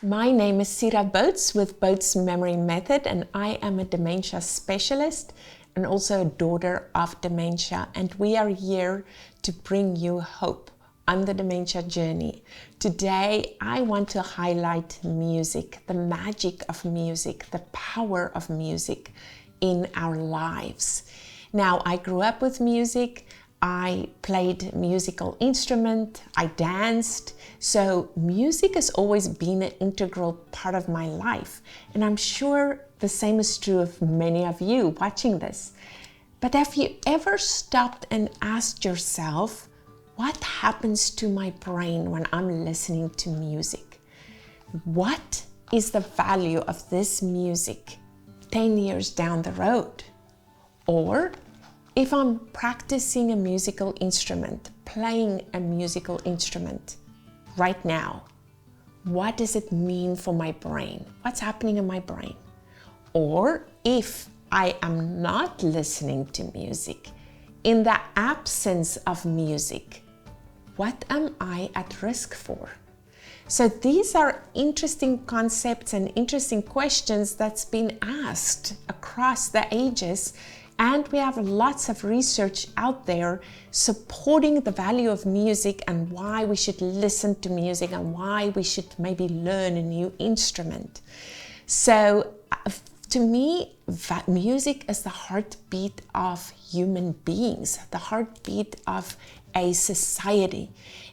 My name is Sira Boats with Boats Memory Method, and I am a dementia specialist and also a daughter of dementia, and we are here to bring you hope on the dementia journey. Today I want to highlight music, the magic of music, the power of music in our lives. Now, I grew up with music. I played musical instrument, I danced, so music has always been an integral part of my life. And I'm sure the same is true of many of you watching this. But have you ever stopped and asked yourself, what happens to my brain when I'm listening to music? What is the value of this music 10 years down the road? Or if I'm practicing a musical instrument, playing a musical instrument right now, what does it mean for my brain? What's happening in my brain? Or if I am not listening to music, in the absence of music, what am I at risk for? So these are interesting concepts and interesting questions that's been asked across the ages. And we have lots of research out there supporting the value of music and why we should listen to music and why we should maybe learn a new instrument. So to me, music is the heartbeat of human beings, the heartbeat of a society.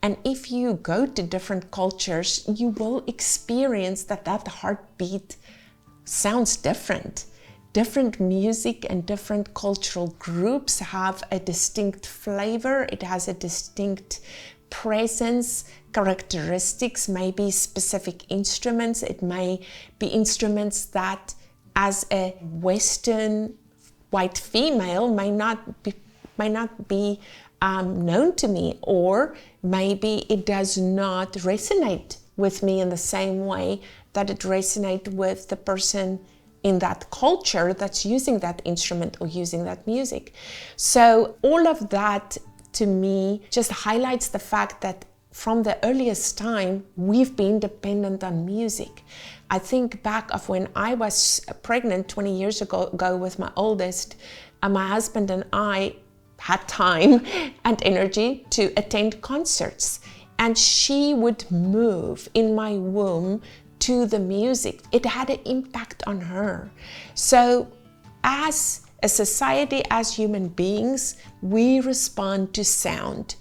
And if you go to different cultures, you will experience that heartbeat sounds different. Different music and different cultural groups have a distinct flavor. It has a distinct presence, characteristics, maybe specific instruments. It may be instruments that as a Western white female may not be known to me, or maybe it does not resonate with me in the same way that it resonates with the person in that culture that's using that instrument or using that music. So all of that to me just highlights the fact that from the earliest time, we've been dependent on music. I think back of when I was pregnant 20 years ago with my oldest, my husband and I had time and energy to attend concerts. And she would move in my womb to the music. It had an impact on her. So as a society, as human beings, we respond to sound.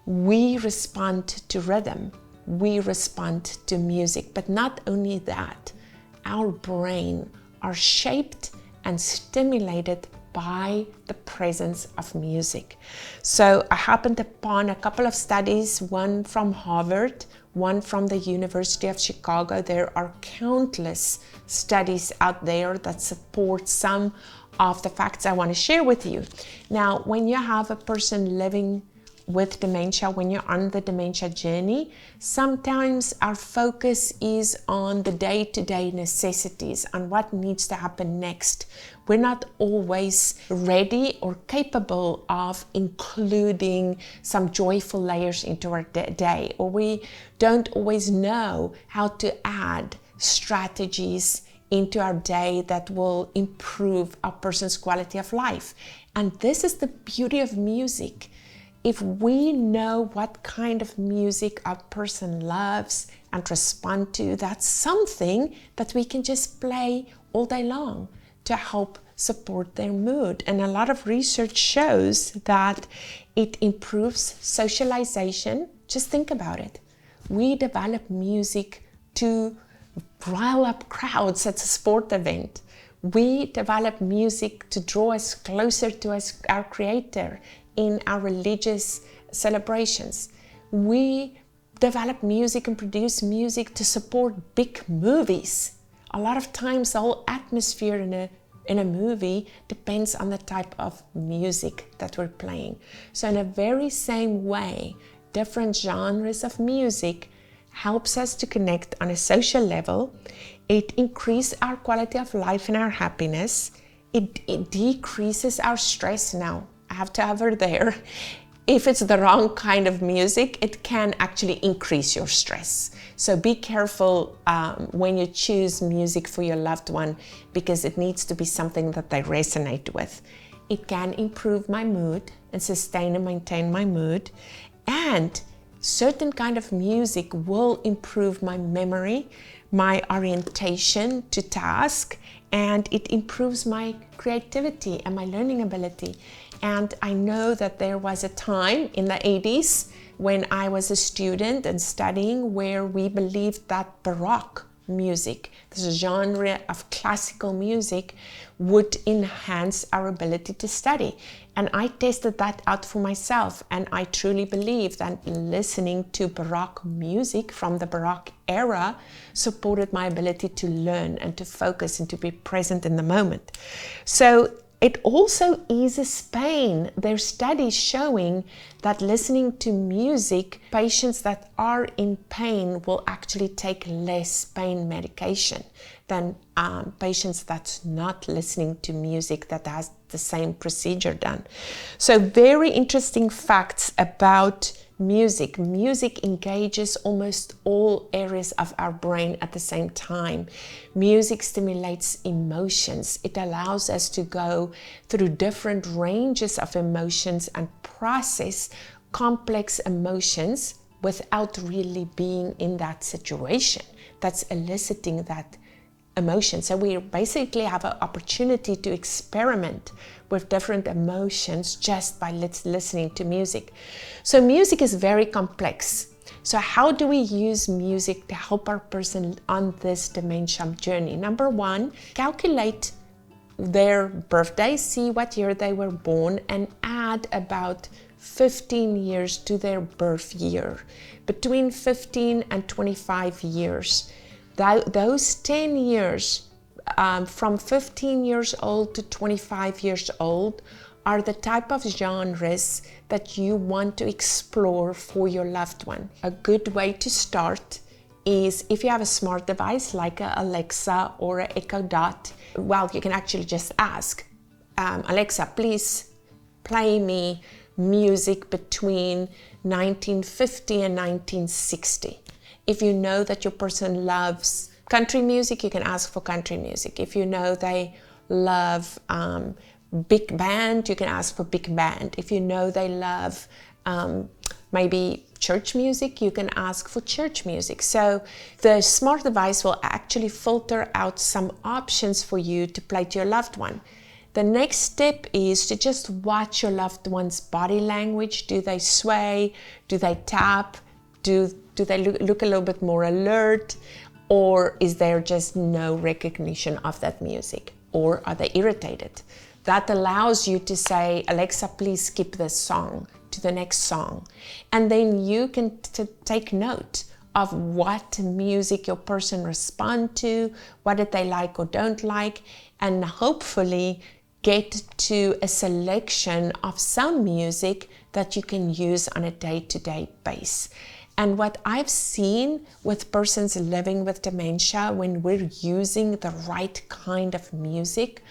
We respond to rhythm. We respond to music. But not only that, our brain are shaped and stimulated by the presence of music. So I happened upon a couple of studies, one from Harvard, one from the University of Chicago. There are countless studies out there that support some of the facts I want to share with you. Now, when you have a person living with dementia, when you're on the dementia journey, sometimes our focus is on the day-to-day necessities and what needs to happen next. We're not always ready or capable of including some joyful layers into our day, or we don't always know how to add strategies into our day that will improve a person's quality of life. And this is the beauty of music. If we know what kind of music a person loves and respond to, that's something that we can just play all day long to help support their mood. And a lot of research shows that it improves socialization. Just think about it. We develop music to rile up crowds at a sport event. We develop music to draw us closer to our Creator in our religious celebrations. We develop music and produce music to support big movies. A lot of times the whole atmosphere in a movie depends on the type of music that we're playing. So in a very same way, different genres of music helps us to connect on a social level. It increases our quality of life and our happiness. It decreases our stress. Now, I have to have her there. if it's the wrong kind of music, it can actually increase your stress. So be careful when you choose music for your loved one, because it needs to be something that they resonate with. It can improve my mood and sustain and maintain my mood. And certain kind of music will improve my memory, my orientation to task, and it improves my creativity and my learning ability. And I know that there was a time in the 80s when I was a student and studying where we believed that Baroque music, this genre of classical music, would enhance our ability to study. And I tested that out for myself, and I truly believe that listening to Baroque music from the Baroque era supported my ability to learn and to focus and to be present in the moment. So it also eases pain. There's studies showing that listening to music, patients that are in pain will actually take less pain medication than patients that's not listening to music that has the same procedure done. So very interesting facts about music. Music engages almost all areas of our brain at the same time. Music stimulates emotions. It allows us to go through different ranges of emotions and process complex emotions without really being in that situation that's eliciting that emotion. So we basically have an opportunity to experiment with different emotions just by listening to music. So music is very complex. So how do we use music to help our person on this dementia journey? Number one, calculate their birthday, see what year they were born, and add about 15 years to their birth year. Between 15 and 25 years. Those 10 years, from 15 years old to 25 years old, are the type of genres that you want to explore for your loved one. A good way to start is if you have a smart device like a Alexa or an Echo Dot. Well, you can actually just ask, Alexa, please play me music between 1950 and 1960. If you know that your person loves country music, you can ask for country music. If you know they love big band, you can ask for big band. If you know they love maybe church music, you can ask for church music. So the smart device will actually filter out some options for you to play to your loved one. The next step is to just watch your loved one's body language. Do they sway? Do they tap? Do they look a little bit more alert? Or is there just no recognition of that music? Or are they irritated? That allows you to say, Alexa, please skip this song to the next song. And then you can take note of what music your person respond to, what did they like or don't like, and hopefully get to a selection of some music that you can use on a day-to-day basis. And what I've seen with persons living with dementia, when we're using the right kind of music,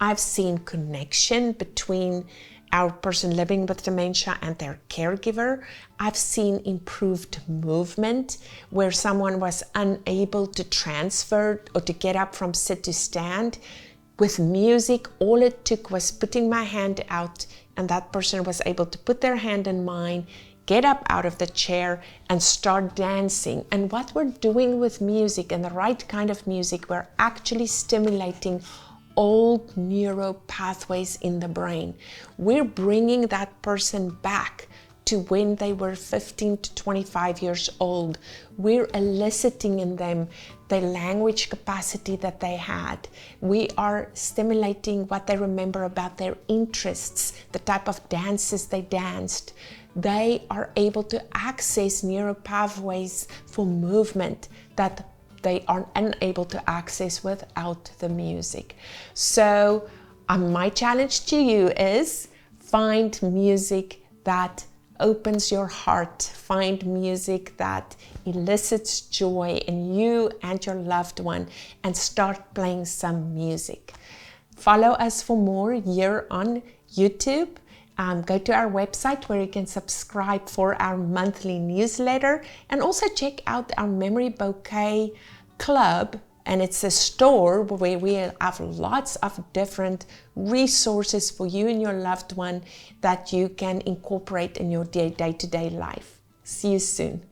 I've seen connection between our person living with dementia and their caregiver. I've seen improved movement where someone was unable to transfer or to get up from sit to stand. With music, all it took was putting my hand out, and that person was able to put their hand in mine, get up out of the chair and start dancing. And what we're doing with music and the right kind of music, we're actually stimulating old neural pathways in the brain. We're bringing that person back to when they were 15 to 25 years old. We're eliciting in them the language capacity that they had. We are stimulating what they remember about their interests, the type of dances they danced. They are able to access neural pathways for movement that they are unable to access without the music. So my challenge to you is find music that opens your heart. Find music that elicits joy in you and your loved one, and start playing some music. Follow us for more here on YouTube, Go to our website where you can subscribe for our monthly newsletter, and also check out our Memory Bouquet Club. And it's a store where we have lots of different resources for you and your loved one that you can incorporate in your day-to-day life. See you soon.